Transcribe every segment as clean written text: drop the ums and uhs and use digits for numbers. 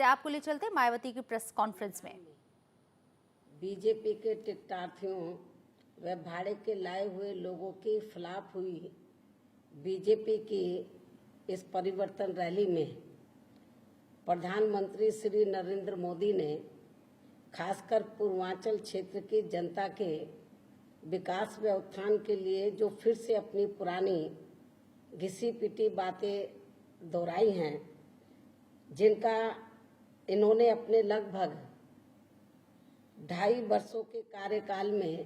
सीधे आपको ले चलते मायावती की प्रेस कॉन्फ्रेंस में। बीजेपी के टिकटार्थियों व भाड़े के लाए हुए लोगों के खिलाफ हुई बीजेपी की इस परिवर्तन रैली में प्रधानमंत्री श्री नरेंद्र मोदी ने खासकर पूर्वांचल क्षेत्र की जनता के विकास व उत्थान के लिए जो फिर से अपनी पुरानी घिसी पिटी बातें दोहराई हैं, जिनका इन्होंने अपने लगभग 2.5 वर्षों के कार्यकाल में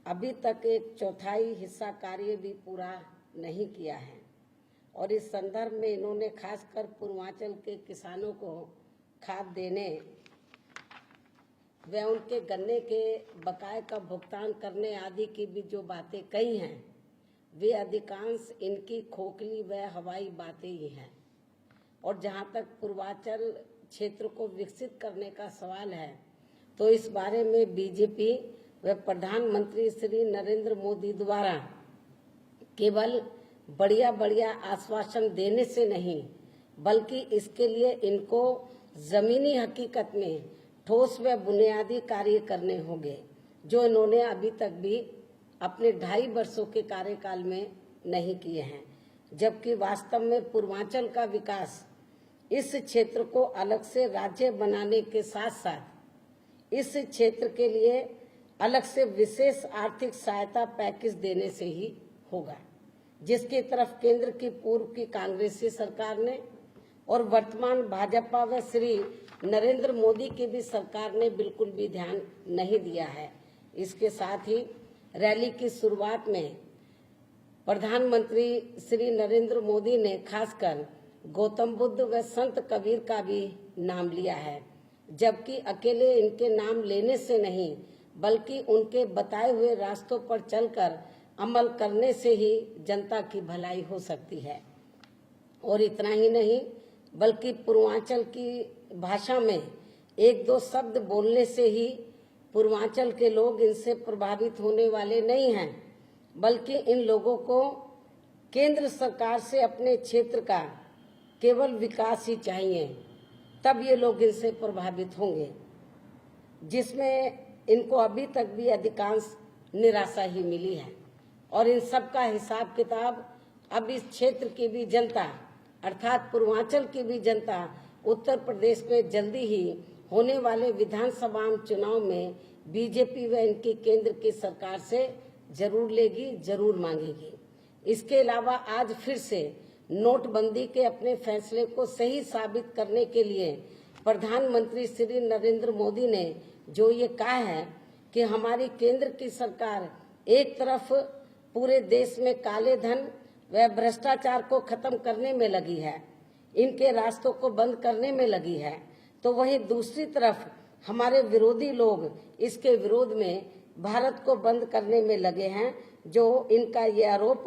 अभी तक एक चौथाई हिस्सा कार्य भी पूरा नहीं किया है। और इस संदर्भ में इन्होंने खासकर पूर्वांचल के किसानों को खाद देने व उनके गन्ने के बकाये का भुगतान करने आदि की भी जो बातें कही हैं, वे अधिकांश इनकी खोखली व हवाई बातें ही हैं। और जहां तक पूर्वांचल क्षेत्र को विकसित करने का सवाल है, तो इस बारे में बीजेपी व प्रधानमंत्री श्री नरेंद्र मोदी द्वारा केवल बढ़िया बढ़िया आश्वासन देने से नहीं, बल्कि इसके लिए इनको जमीनी हकीकत में ठोस व बुनियादी कार्य करने होंगे, जो इन्होंने अभी तक भी अपने 2.5 वर्षों के कार्यकाल में नहीं किए हैं। जबकि वास्तव में पूर्वांचल का विकास इस क्षेत्र को अलग से राज्य बनाने के साथ साथ इस क्षेत्र के लिए अलग से विशेष आर्थिक सहायता पैकेज देने से ही होगा, जिसकी तरफ केंद्र की पूर्व की कांग्रेसी सरकार ने और वर्तमान भाजपा व श्री नरेंद्र मोदी की भी सरकार ने बिल्कुल भी ध्यान नहीं दिया है। इसके साथ ही रैली की शुरुआत में प्रधानमंत्री श्री नरेंद्र मोदी ने खासकर गौतम बुद्ध व संत कबीर का भी नाम लिया है, जबकि अकेले इनके नाम लेने से नहीं, बल्कि उनके बताए हुए रास्तों पर चलकर अमल करने से ही जनता की भलाई हो सकती है। और इतना ही नहीं, बल्कि पूर्वांचल की भाषा में 1-2 शब्द बोलने से ही पूर्वांचल के लोग इनसे प्रभावित होने वाले नहीं हैं, बल्कि इन लोगों को केंद्र सरकार से अपने क्षेत्र का केवल विकास ही चाहिए, तब ये लोग इनसे प्रभावित होंगे, जिसमें इनको अभी तक भी अधिकांश निराशा ही मिली है। और इन सब का हिसाब किताब अब इस क्षेत्र की भी जनता, अर्थात पूर्वांचल की भी जनता उत्तर प्रदेश में जल्दी ही होने वाले विधानसभा चुनाव में बीजेपी व इनकी केंद्र की सरकार से जरूर लेगी, जरूर मांगेगी। इसके अलावा आज फिर से नोटबंदी के अपने फैसले को सही साबित करने के लिए प्रधानमंत्री श्री नरेंद्र मोदी ने जो ये कहा है कि हमारी केंद्र की सरकार एक तरफ पूरे देश में काले धन व भ्रष्टाचार को खत्म करने में लगी है, इनके रास्तों को बंद करने में लगी है, तो वहीं दूसरी तरफ हमारे विरोधी लोग इसके विरोध में भारत को बंद करने में लगे हैं। जो इनका ये आरोप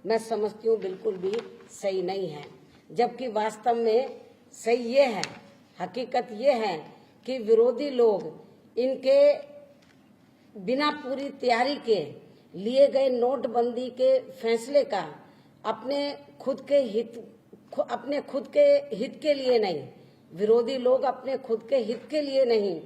मैं समझती हूँ बिल्कुल भी सही नहीं है, जबकि वास्तव में सही ये है, हकीकत ये है कि विरोधी लोग इनके बिना पूरी तैयारी के लिए गए नोटबंदी के फैसले का अपने खुद के हित के लिए नहीं, विरोधी लोग अपने खुद के हित के लिए नहीं,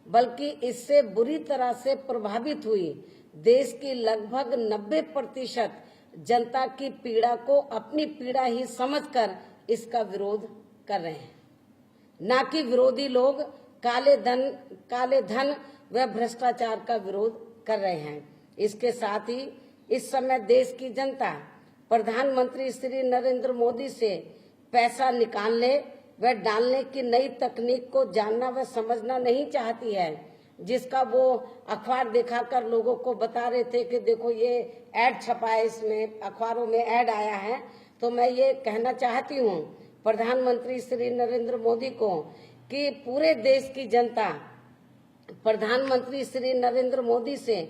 बल्कि इससे बुरी तरह से प्रभावित हुई देश की लगभग 90% जनता की पीड़ा को अपनी पीड़ा ही समझकर इसका विरोध कर रहे हैं, ना कि विरोधी लोग काले धन व भ्रष्टाचार का विरोध कर रहे हैं। इसके साथ ही इस समय देश की जनता प्रधानमंत्री श्री नरेंद्र मोदी से पैसा निकालने व डालने की नई तकनीक को जानना व समझना नहीं चाहती है, जिसका वो अखबार दिखाकर लोगों को बता रहे थे कि देखो ये ऐड छपा है, इसमें अखबारों में ऐड आया है। तो मैं ये कहना चाहती हूँ प्रधानमंत्री श्री नरेंद्र मोदी को कि पूरे देश की जनता प्रधानमंत्री श्री नरेंद्र मोदी से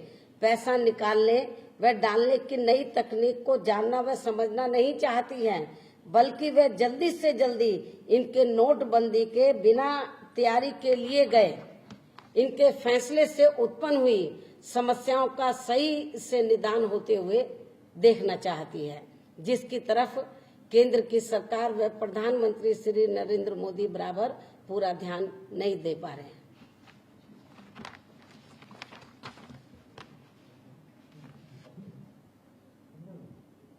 पैसा निकालने व डालने की नई तकनीक को जानना व समझना नहीं चाहती है, बल्कि वे जल्दी से जल्दी इनके नोटबंदी के बिना तैयारी के लिए गए इनके फैसले से उत्पन्न हुई समस्याओं का सही से निदान होते हुए देखना चाहती है, जिसकी तरफ केंद्र की सरकार व प्रधानमंत्री श्री नरेंद्र मोदी बराबर पूरा ध्यान नहीं दे पा रहे हैं।